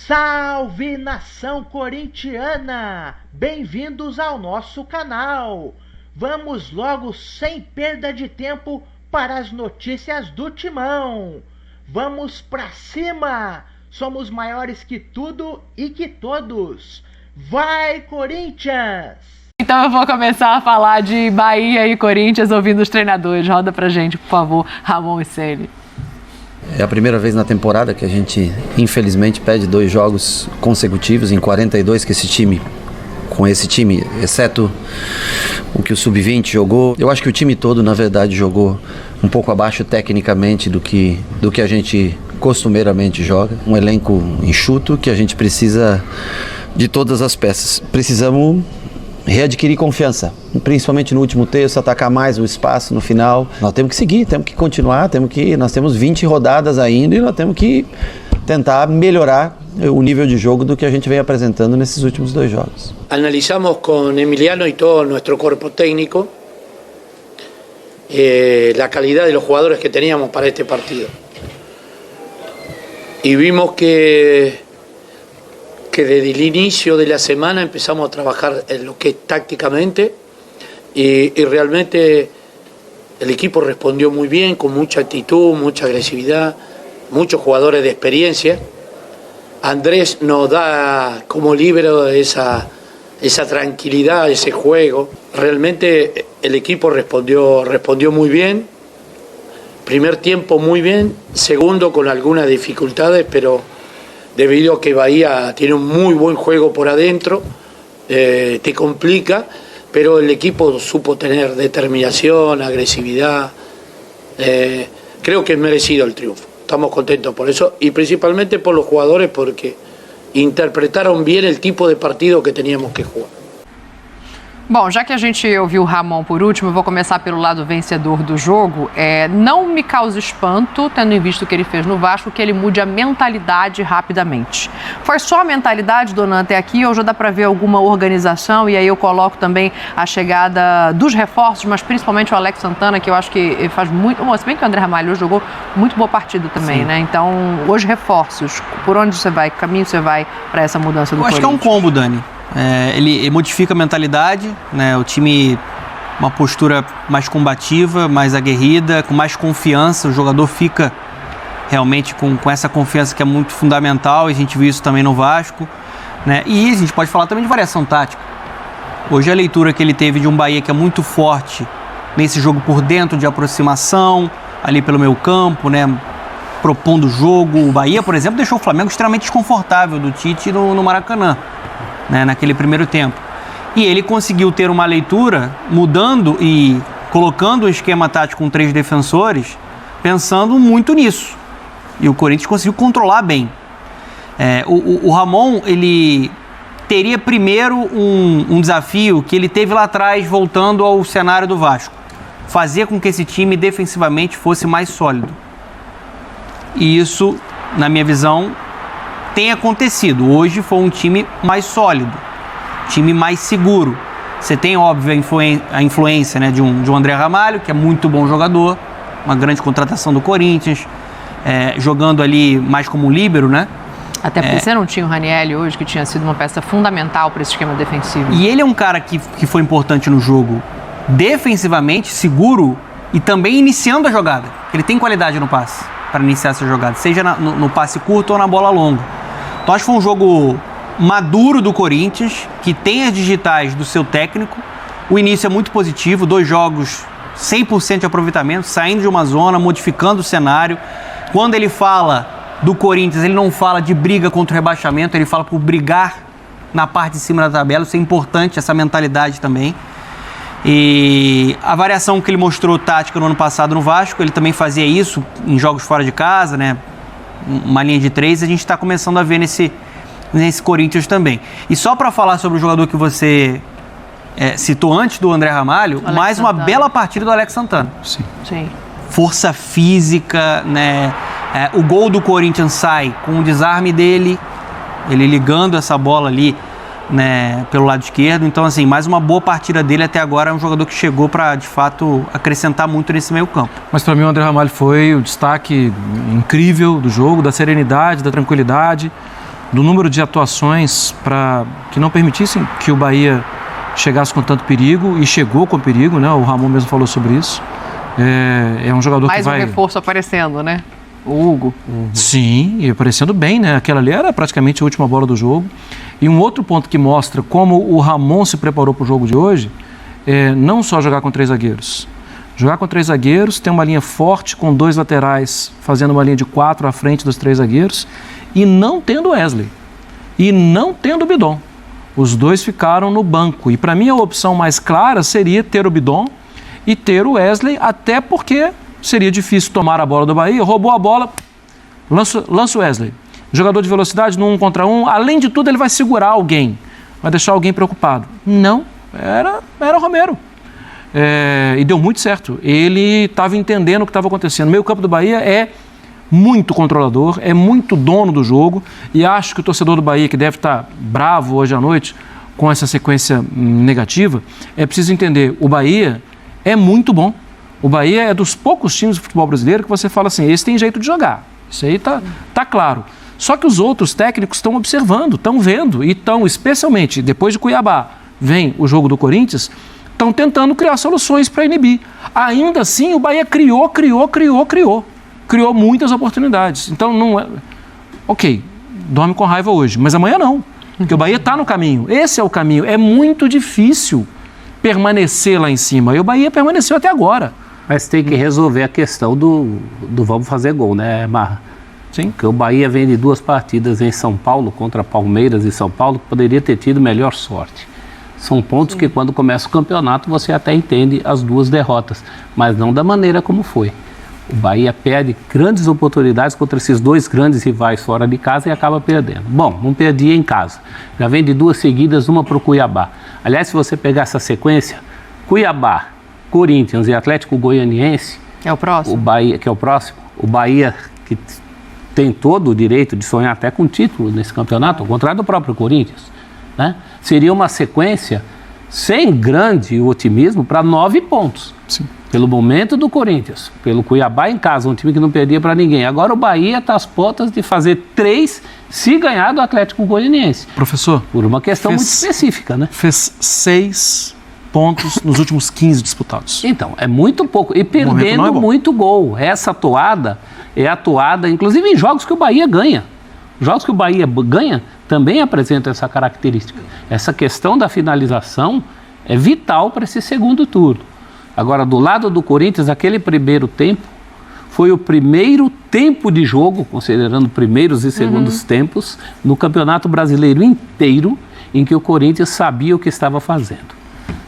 Salve, nação corintiana! Bem-vindos ao nosso canal! Vamos logo, sem perda de tempo, para as notícias do Timão! Vamos pra cima! Somos maiores que tudo e que todos! Vai, Corinthians! Então eu vou começar a falar de Bahia e Corinthians ouvindo os treinadores. Roda pra gente, por favor, Ramon e Ceni. É a primeira vez na temporada que a gente, infelizmente, perde 2 jogos consecutivos em 42 que com esse time, exceto o que o Sub-20 jogou. Eu acho que o time todo, na verdade, jogou um pouco abaixo tecnicamente do que a gente costumeiramente joga. Um elenco enxuto que a gente precisa de todas as peças. Precisamos readquirir confiança, principalmente no último terço, atacar mais o espaço no final. Nós temos que seguir, temos que continuar, nós temos 20 rodadas ainda e nós temos que tentar melhorar o nível de jogo do que a gente vem apresentando nesses últimos 2 jogos. Analizamos com Emiliano e todo nosso corpo técnico a qualidade dos jogadores que teníamos para este partido. E vimos que desde el inicio de la semana empezamos a trabajar en lo que es tácticamente y realmente el equipo respondió muy bien, con mucha actitud, mucha agresividad, muchos jugadores de experiencia. Andrés nos da como líbero esa tranquilidad, ese juego. Realmente el equipo respondió muy bien. Primer tiempo muy bien, segundo con algunas dificultades, pero debido a que Bahía tiene un muy buen juego por adentro, te complica, pero el equipo supo tener determinación, agresividad. Creo que es merecido el triunfo. Estamos contentos por eso y principalmente por los jugadores porque interpretaron bien el tipo de partido que teníamos que jugar. Bom, já que a gente ouviu o Ramon por último, eu vou começar pelo lado vencedor do jogo. Não me causa espanto, tendo em vista o que ele fez no Vasco, que ele mude a mentalidade rapidamente. Foi só a mentalidade, dona, até aqui, ou já dá para ver alguma organização? E aí eu coloco também a chegada dos reforços, mas principalmente o Alex Santana, que eu acho que ele faz muito... Bom, se bem que o André Ramalho jogou muito boa partida também, né? Então, hoje reforços. Por onde você vai? Que caminho você vai para essa mudança do Corinthians? Eu acho que é um combo, Dani. Ele modifica a mentalidade, né? O time, uma postura mais combativa, mais aguerrida, com mais confiança. O jogador fica realmente com essa confiança que é muito fundamental. E a gente viu isso também no Vasco, né? E a gente pode falar também de variação tática. Hoje a leitura que ele teve de um Bahia que é muito forte nesse jogo por dentro, de aproximação, ali pelo meio campo, né? Propondo o jogo. O Bahia, por exemplo, deixou o Flamengo extremamente desconfortável do Tite no Maracanã, né, naquele primeiro tempo. E ele conseguiu ter uma leitura mudando e colocando o esquema tático com 3 defensores, pensando muito nisso. E o Corinthians conseguiu controlar bem. O Ramon, ele teria primeiro um desafio que ele teve lá atrás, voltando ao cenário do Vasco. Fazer com que esse time defensivamente fosse mais sólido. E isso, na minha visão, tem acontecido. Hoje foi um time mais sólido, time mais seguro. Você tem, óbvio, a influência, né, de um André Ramalho, que é muito bom jogador, uma grande contratação do Corinthians, jogando ali mais como líbero, né? Até porque você não tinha o Ranieri hoje, que tinha sido uma peça fundamental para esse esquema defensivo. E ele é um cara que foi importante no jogo, defensivamente, seguro e também iniciando a jogada. Ele tem qualidade no passe para iniciar essa jogada, seja no passe curto ou na bola longa. Então acho que foi um jogo maduro do Corinthians, que tem as digitais do seu técnico. O início é muito positivo, 2 jogos 100% de aproveitamento, saindo de uma zona, modificando o cenário. Quando ele fala do Corinthians, ele não fala de briga contra o rebaixamento, ele fala por brigar na parte de cima da tabela. Isso é importante, essa mentalidade também. E a variação que ele mostrou tática no ano passado no Vasco, ele também fazia isso em jogos fora de casa, né? Uma linha de 3, a gente está começando a ver nesse Corinthians também. E só para falar sobre o jogador que você citou antes do André Ramalho, mais uma bela partida do Alex Santana. Sim. Força física, né? O gol do Corinthians sai com o desarme dele, ele ligando essa bola ali, né, pelo lado esquerdo. Então, assim, mais uma boa partida dele até agora. É um jogador que chegou para, de fato, acrescentar muito nesse meio campo. Mas para mim o André Ramalho foi o destaque incrível do jogo, da serenidade, da tranquilidade. do número de atuações que não permitissem que o Bahia chegasse com tanto perigo, e chegou com perigo, né? O Ramon mesmo falou sobre isso. É um jogador que vai... Mais um reforço aparecendo, né? O Hugo. Sim, e aparecendo bem, né? Aquela ali era praticamente a última bola do jogo. E um outro ponto que mostra como o Ramon se preparou para o jogo de hoje é não só jogar com 3 zagueiros. Jogar com 3 zagueiros, ter uma linha forte com 2 laterais, fazendo uma linha de 4 à frente dos 3 zagueiros, e não tendo Wesley. E não tendo o Bidon. Os dois ficaram no banco. E para mim a opção mais clara seria ter o Bidon e ter o Wesley, até porque seria difícil tomar a bola do Bahia. Roubou a bola, lança o Wesley. Jogador de velocidade no 1 contra 1. Além de tudo, ele vai segurar alguém. Vai deixar alguém preocupado. Não, era o Romero. E deu muito certo. Ele estava entendendo o que estava acontecendo. O meio-campo do Bahia é muito controlador, é muito dono do jogo, e acho que o torcedor do Bahia, que deve estar bravo hoje à noite com essa sequência negativa, é preciso entender, o Bahia é muito bom. O Bahia é dos poucos times do futebol brasileiro que você fala assim, esse tem jeito de jogar. Isso aí tá claro. Só que os outros técnicos estão observando, estão vendo, e estão, especialmente depois de Cuiabá, vem o jogo do Corinthians, estão tentando criar soluções para inibir. Ainda assim, o Bahia criou muitas oportunidades. Então, não é... Ok, dorme com raiva hoje, mas amanhã não. Porque o Bahia está no caminho. Esse é o caminho. É muito difícil permanecer lá em cima. E o Bahia permaneceu até agora. Mas tem que resolver a questão do vamos fazer gol, né, Marra? Sim. Porque o Bahia vem de 2 partidas em São Paulo, contra Palmeiras e São Paulo, que poderia ter tido melhor sorte. São pontos que quando começa o campeonato você até entende as 2 derrotas, mas não da maneira como foi. O Bahia perde grandes oportunidades contra esses 2 grandes rivais fora de casa e acaba perdendo. Bom, não perdia em casa. Já vem de 2 seguidas, uma para o Cuiabá. Aliás, se você pegar essa sequência, Cuiabá, Corinthians e Atlético Goianiense... É o próximo? O Bahia, que é o próximo. O Bahia, que tem todo o direito de sonhar até com título nesse campeonato, ao contrário do próprio Corinthians, né? Seria uma sequência sem grande otimismo para 9 pontos. Sim. Pelo momento do Corinthians, pelo Cuiabá em casa, um time que não perdia para ninguém. Agora o Bahia está às portas de fazer 3 se ganhar do Atlético Goianiense. Professor, por uma questão muito específica, né? Fez 6 pontos nos últimos 15 disputados. Então, é muito pouco. E perdendo muito gol. Essa toada é a toada, inclusive em jogos que o Bahia ganha. Jogos que o Bahia ganha também apresentam essa característica. Essa questão da finalização é vital para esse segundo turno. Agora, do lado do Corinthians, aquele primeiro tempo foi o primeiro tempo de jogo, considerando primeiros e segundos tempos, no Campeonato Brasileiro inteiro, em que o Corinthians sabia o que estava fazendo.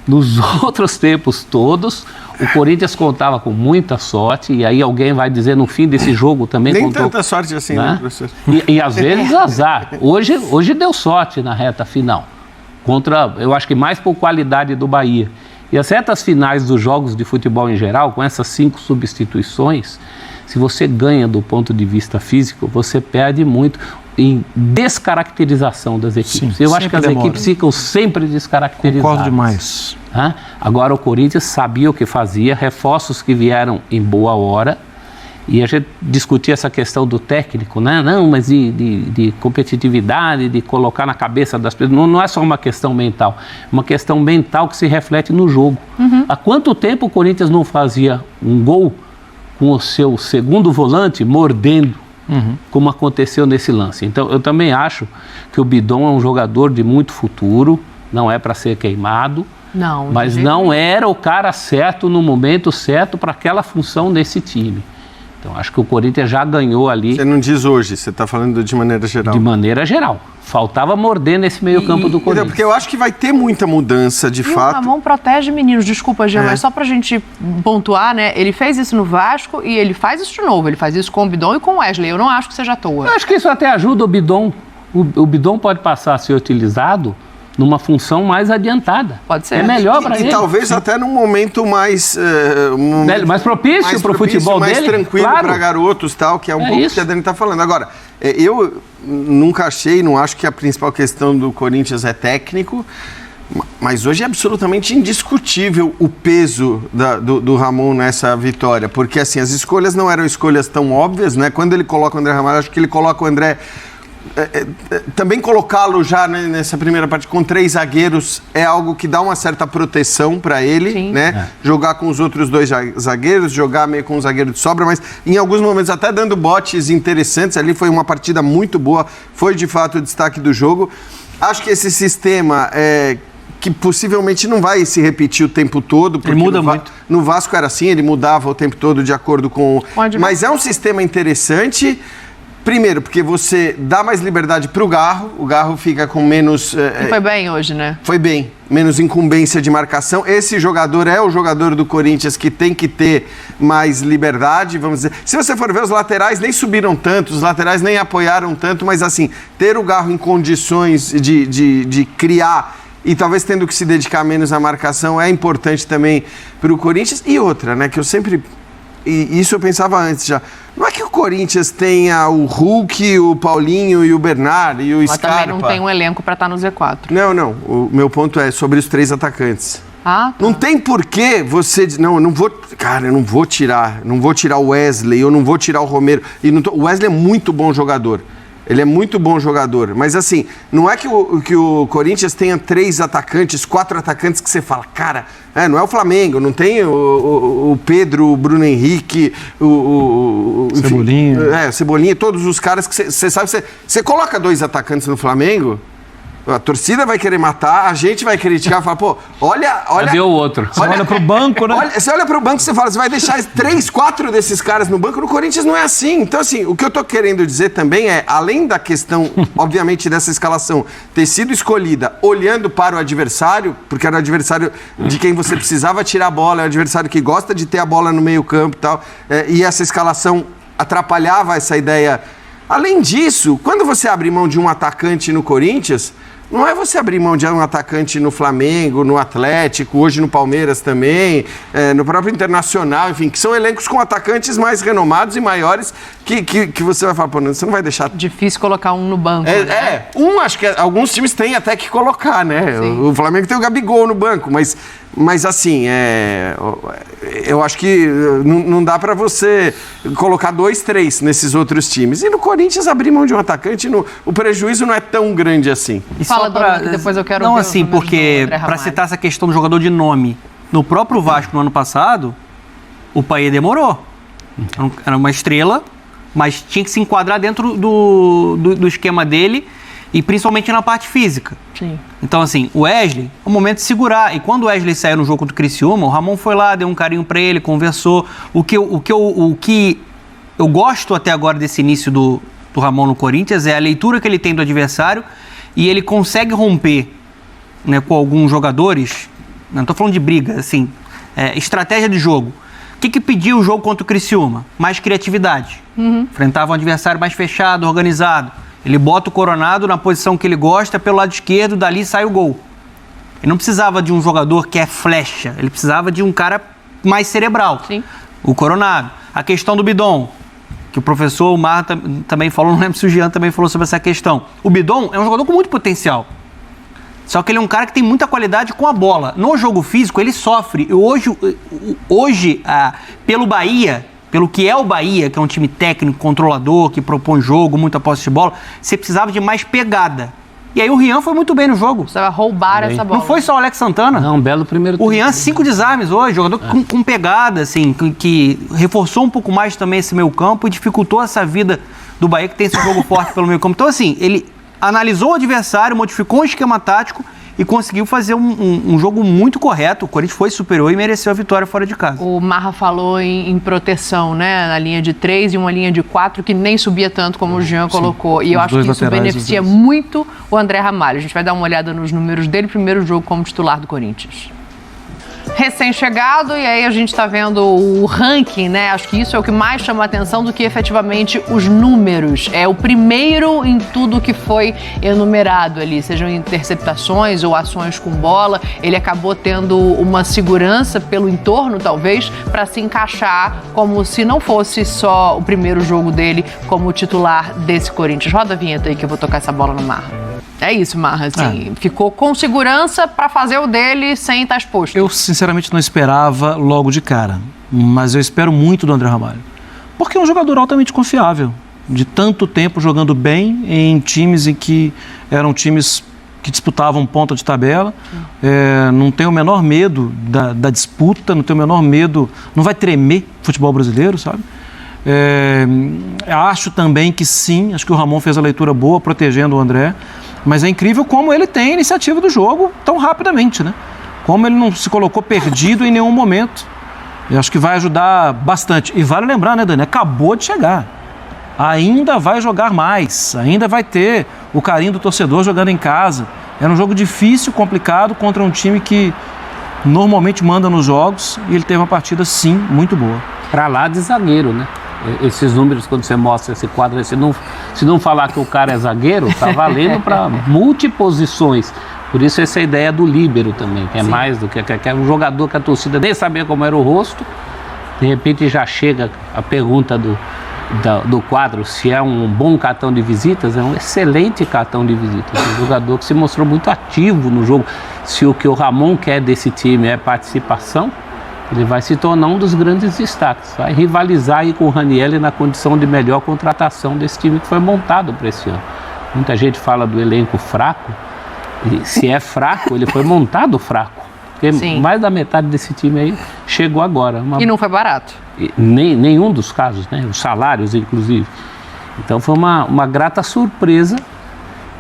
Nos outros tempos todos, o Corinthians contava com muita sorte, e aí alguém vai dizer no fim desse jogo também nem contou... tanta sorte assim, né, professor? E às vezes azar. Hoje deu sorte na reta final, contra, eu acho que mais por qualidade do Bahia. E as retas finais dos jogos de futebol em geral, com essas 5 substituições, se você ganha do ponto de vista físico, você perde muito em descaracterização das equipes. Sim, eu acho que as equipes ficam sempre descaracterizadas. Concordo demais. Agora o Corinthians sabia o que fazia, reforços que vieram em boa hora, e a gente discutia essa questão do técnico, né? Não, mas de competitividade, de colocar na cabeça das pessoas. Não é só uma questão mental, é uma questão mental que se reflete no jogo. Há quanto tempo o Corinthians não fazia um gol com o seu segundo volante mordendo, como aconteceu nesse lance? Então, eu também acho que o Bidon é um jogador de muito futuro, não é para ser queimado, mas não era o cara certo no momento certo para aquela função desse time. Então, acho que o Corinthians já ganhou ali... Você não diz hoje, você está falando de maneira geral. De maneira geral. Faltava morder nesse meio campo do Corinthians. Porque eu acho que vai ter muita mudança, de fato. O Ramon protege meninos, desculpa, Jean, mas só pra gente pontuar, né? Ele fez isso no Vasco e ele faz isso de novo. Ele faz isso com o Bidon e com o Wesley. Eu não acho que seja à toa. Eu acho que isso até ajuda o Bidon. O Bidon pode passar a ser utilizado numa função mais adiantada. Pode ser. É melhor para ele. E talvez até num momento mais... mais propício para o futebol mais dele. Mais tranquilo para garotos, tal, que é um pouco o que a Dani está falando. Agora, eu nunca achei, não acho que a principal questão do Corinthians é técnico, mas hoje é absolutamente indiscutível o peso do Ramon nessa vitória, porque assim, as escolhas não eram escolhas tão óbvias, né? Quando ele coloca o André Ramalho, acho que ele coloca o André também colocá-lo já, né, nessa primeira parte com 3 zagueiros é algo que dá uma certa proteção para ele, né? Jogar com os outros 2 zagueiros, jogar meio com um zagueiro de sobra, mas em alguns momentos até dando botes interessantes. Ali foi uma partida muito boa, foi de fato o destaque do jogo. Acho que esse sistema que possivelmente não vai se repetir o tempo todo. Porque ele muda muito. No Vasco era assim, ele mudava o tempo todo de acordo com... Mas é um sistema interessante. Primeiro, porque você dá mais liberdade para o Garro fica com menos... Foi bem hoje, né? Foi bem, menos incumbência de marcação. Esse jogador é o jogador do Corinthians que tem que ter mais liberdade, vamos dizer. Se você for ver, os laterais nem subiram tanto, os laterais nem apoiaram tanto, mas assim, ter o Garro em condições de criar e talvez tendo que se dedicar menos à marcação é importante também para o Corinthians. E outra, né, que eu sempre... E isso eu pensava antes já. Não é que o Corinthians tenha o Hulk, o Paulinho e o Bernard e o Scarpa. Mas também não tem um elenco para estar no Z4. Não. O meu ponto é sobre os 3 atacantes. Tá. Não tem porquê você... Não, eu não vou... Cara, eu não vou tirar. Não vou tirar o Wesley, eu não vou tirar o Romero. O Wesley é muito bom jogador. Ele é muito bom jogador, mas assim, não é que o Corinthians tenha 3 atacantes, 4 atacantes que você fala, cara, não é o Flamengo, não tem o Pedro, o Bruno Henrique, enfim, Cebolinha. Cebolinha, todos os caras que você sabe, você coloca 2 atacantes no Flamengo, a torcida vai querer matar, a gente vai criticar, fala, pô, olha... Cadê o outro? Você olha pro banco, né? Você olha pro banco e você fala, você vai deixar 3, 4 desses caras no banco, no Corinthians não é assim. Então, assim, o que eu tô querendo dizer também é, além da questão, obviamente, dessa escalação ter sido escolhida olhando para o adversário, porque era o adversário de quem você precisava tirar a bola, é o adversário que gosta de ter a bola no meio campo e tal, e essa escalação atrapalhava essa ideia. Além disso, quando você abre mão de um atacante no Corinthians... Não é você abrir mão de um atacante no Flamengo, no Atlético, hoje no Palmeiras também, no próprio Internacional, enfim, que são elencos com atacantes mais renomados e maiores que você vai falar, pô, você não vai deixar... Difícil colocar um no banco, né? Acho que alguns times têm até que colocar, né? O Flamengo tem o Gabigol no banco, mas assim, eu acho que não dá pra você colocar 2, 3 nesses outros times. E no Corinthians, abrir mão de um atacante, o prejuízo não é tão grande assim. E Fala, Dona, que depois eu quero não, ver assim, porque, para citar essa questão do jogador de nome, no próprio Vasco, no ano passado, o Payet demorou. Era uma estrela, mas tinha que se enquadrar dentro do esquema dele, e principalmente na parte física. Sim. Então, assim, o Wesley, é o momento de segurar. E quando o Wesley saiu no jogo contra o Criciúma, o Ramon foi lá, deu um carinho pra ele, conversou. O que eu gosto até agora desse início do Ramon no Corinthians é a leitura que ele tem do adversário e ele consegue romper, né, com alguns jogadores. Não estou falando de briga, assim, estratégia de jogo. O que pediu o jogo contra o Criciúma? Mais criatividade. Enfrentava um adversário mais fechado, organizado. Ele bota o Coronado na posição que ele gosta, pelo lado esquerdo, dali sai o gol. Ele não precisava de um jogador que é flecha, ele precisava de um cara mais cerebral. Sim. O Coronado. A questão do Bidon, que o professor Mar também falou, não lembro se o Jean também falou sobre essa questão. O Bidon é um jogador com muito potencial. Só que ele é um cara que tem muita qualidade com a bola. No jogo físico, ele sofre. Hoje pelo Bahia... Pelo que é o Bahia, que é um time técnico, controlador, que propõe jogo, muita posse de bola, você precisava de mais pegada. E aí o Rian foi muito bem no jogo. Precisava roubar essa bola. Não foi só o Alex Santana. Não, um belo primeiro tempo. O Rian, 5 desarmes hoje, jogador com pegada, assim, que reforçou um pouco mais também esse meio campo e dificultou essa vida do Bahia, que tem esse jogo forte pelo meio campo. Então, assim, ele analisou o adversário, modificou um esquema tático e conseguiu fazer um jogo muito correto. O Corinthians foi superior e mereceu a vitória fora de casa. O Marra falou em proteção, né? Na linha de 3 e uma linha de 4 que nem subia tanto como o Jean colocou. E eu acho que isso beneficia muito o André Ramalho. A gente vai dar uma olhada nos números dele. Primeiro jogo como titular do Corinthians. Recém-chegado, e aí a gente está vendo o ranking, né? Acho que isso é o que mais chama a atenção do que efetivamente os números. É o primeiro em tudo que foi enumerado ali, sejam interceptações ou ações com bola. Ele acabou tendo uma segurança pelo entorno, talvez, para se encaixar como se não fosse só o primeiro jogo dele como titular desse Corinthians. Roda a vinheta aí que eu vou tocar essa bola no Marra. É isso, Marra, assim, ficou com segurança para fazer o dele sem estar exposto. Eu, sinceramente, não esperava logo de cara, mas eu espero muito do André Ramalho, porque é um jogador altamente confiável. de tanto tempo jogando bem em times em que eram times que disputavam ponta de tabela. Não tem o menor medo da disputa, não tem o menor medo, não vai tremer o futebol brasileiro, sabe? Acho também que sim, acho que o Ramon fez a leitura boa protegendo o André, mas é incrível como ele tem a iniciativa do jogo tão rapidamente, né? Como ele não se colocou perdido em nenhum momento. Eu acho que vai ajudar bastante. E vale lembrar, né, Dani? Acabou de chegar. Ainda vai jogar mais, ainda vai ter o carinho do torcedor jogando em casa. Era um jogo difícil, complicado, contra um time que normalmente manda nos jogos, e ele teve uma partida, sim, muito boa. Para lá de zagueiro, né? Esses números, quando você mostra esse quadro, se não falar que o cara é zagueiro, tá valendo para multiposições. Por isso essa ideia do líbero também, que é sim, mais do que um jogador que a torcida nem sabia como era o rosto, de repente já chega a pergunta do quadro, se é um bom cartão de visitas. É um excelente cartão de visitas, um jogador que se mostrou muito ativo no jogo. Se o que o Ramon quer desse time é participação, ele vai se tornar um dos grandes destaques, vai rivalizar aí com o Ranieri na condição de melhor contratação desse time que foi montado para esse ano. Muita gente fala do elenco fraco, e se é fraco, ele foi montado fraco, porque sim, mais da metade desse time aí chegou agora. E não foi barato. Nenhum dos casos, né? Os salários, inclusive. Então foi uma grata surpresa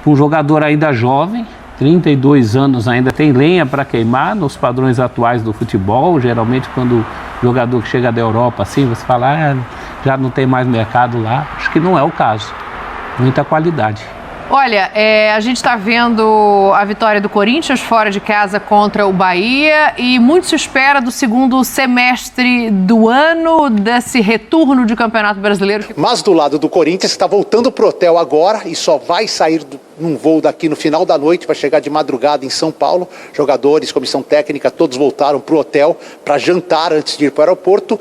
para um jogador ainda jovem, 32 anos, ainda tem lenha para queimar nos padrões atuais do futebol. Geralmente, quando o jogador que chega da Europa, assim, você fala, já não tem mais mercado lá. Acho que não é o caso. Muita qualidade. Olha, a gente está vendo a vitória do Corinthians fora de casa contra o Bahia e muito se espera do segundo semestre do ano, desse retorno de Campeonato Brasileiro. Mas do lado do Corinthians, está voltando pro hotel agora e só vai sair num voo daqui no final da noite, vai chegar de madrugada em São Paulo. Jogadores, comissão técnica, todos voltaram pro hotel para jantar antes de ir para o aeroporto.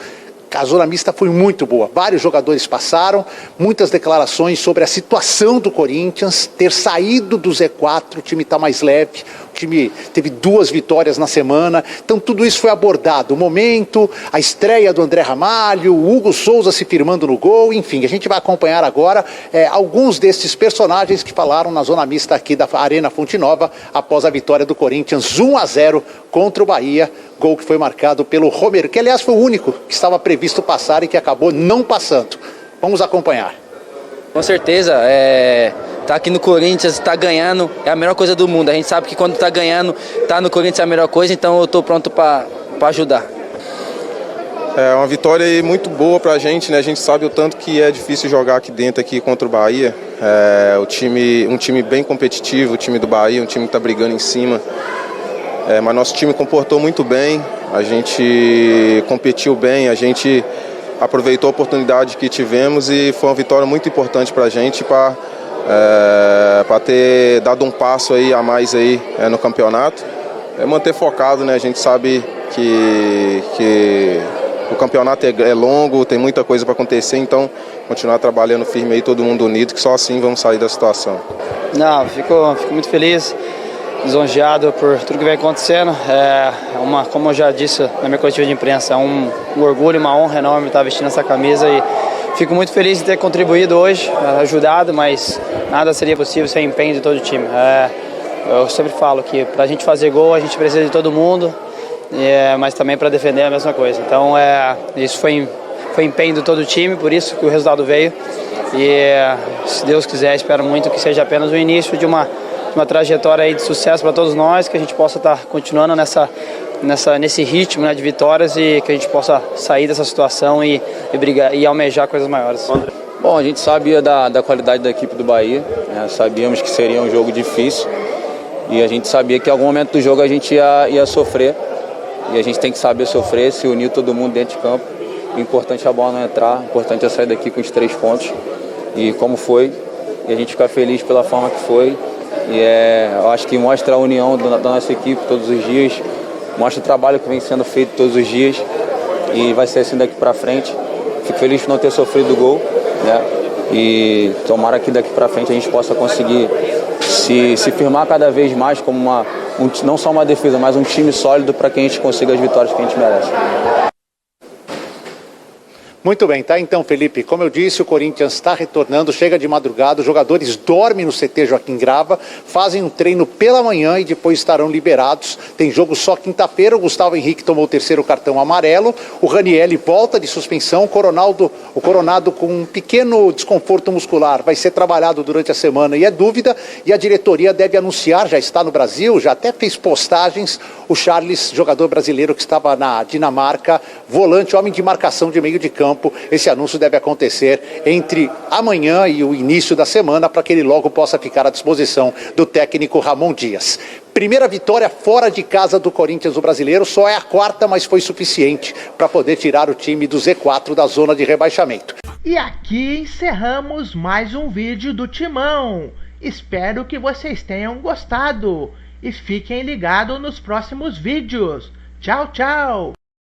A zona mista foi muito boa, vários jogadores passaram, muitas declarações sobre a situação do Corinthians, ter saído do Z4, o time está mais leve, o time teve 2 vitórias na semana, então tudo isso foi abordado, o momento, a estreia do André Ramalho, o Hugo Souza se firmando no gol, enfim, a gente vai acompanhar agora alguns desses personagens que falaram na zona mista aqui da Arena Fonte Nova, após a vitória do Corinthians 1-0 contra o Bahia. Gol que foi marcado pelo Romero, que aliás foi o único que estava previsto passar e que acabou não passando. Vamos acompanhar. Com certeza, tá aqui no Corinthians, tá ganhando, é a melhor coisa do mundo. A gente sabe que quando tá ganhando, tá no Corinthians é a melhor coisa, então eu tô pronto para ajudar. É uma vitória muito boa pra gente, né? A gente sabe o tanto que é difícil jogar aqui dentro aqui contra o Bahia. Um time bem competitivo, o time do Bahia, um time que tá brigando em cima. Mas nosso time comportou muito bem, a gente competiu bem, a gente aproveitou a oportunidade que tivemos e foi uma vitória muito importante para a gente para ter dado um passo aí a mais aí, no campeonato. Manter focado, né? A gente sabe que o campeonato é longo, tem muita coisa para acontecer, então continuar trabalhando firme aí, todo mundo unido, que só assim vamos sair da situação. Fico muito feliz, lisonjeado por tudo que vem acontecendo. Como eu já disse na minha coletiva de imprensa, é um orgulho, uma honra enorme estar vestindo essa camisa e fico muito feliz de ter contribuído hoje, ajudado, mas nada seria possível sem empenho de todo o time. Eu sempre falo que para a gente fazer gol a gente precisa de todo mundo, mas também para defender a mesma coisa. Então isso foi empenho de todo o time, por isso que o resultado veio e se Deus quiser, espero muito que seja apenas o início de uma trajetória aí de sucesso para todos nós, que a gente possa estar continuando nesse ritmo, né, de vitórias e que a gente possa sair dessa situação e brigar e almejar coisas maiores. Bom, a gente sabia da qualidade da equipe do Bahia, né, sabíamos que seria um jogo difícil e a gente sabia que em algum momento do jogo a gente ia sofrer e a gente tem que saber sofrer, se unir todo mundo dentro de campo. O importante é a bola não entrar, o importante é sair daqui com os 3 pontos e como foi, e a gente ficar feliz pela forma que foi. E eu acho que mostra a união da nossa equipe todos os dias, mostra o trabalho que vem sendo feito todos os dias e vai ser assim daqui para frente. Fico feliz por não ter sofrido o gol, né? E tomara que daqui para frente a gente possa conseguir se firmar cada vez mais como não só uma defesa, mas um time sólido para que a gente consiga as vitórias que a gente merece. Muito bem, tá? Então, Felipe, como eu disse, o Corinthians está retornando, chega de madrugada, os jogadores dormem no CT Joaquim Grava, fazem um treino pela manhã e depois estarão liberados. Tem jogo só quinta-feira, o Gustavo Henrique tomou o 3º cartão amarelo, o Ranielli volta de suspensão, o Coronado com um pequeno desconforto muscular vai ser trabalhado durante a semana e é dúvida, e a diretoria deve anunciar, já está no Brasil, já até fez postagens, o Charles, jogador brasileiro que estava na Dinamarca, volante, homem de marcação de meio de campo. Esse anúncio deve acontecer entre amanhã e o início da semana para que ele logo possa ficar à disposição do técnico Ramon Dias. Primeira vitória fora de casa do Corinthians no Brasileiro, só é a 4ª, mas foi suficiente para poder tirar o time do Z4 da zona de rebaixamento. E aqui encerramos mais um vídeo do Timão. Espero que vocês tenham gostado e fiquem ligados nos próximos vídeos. Tchau, tchau!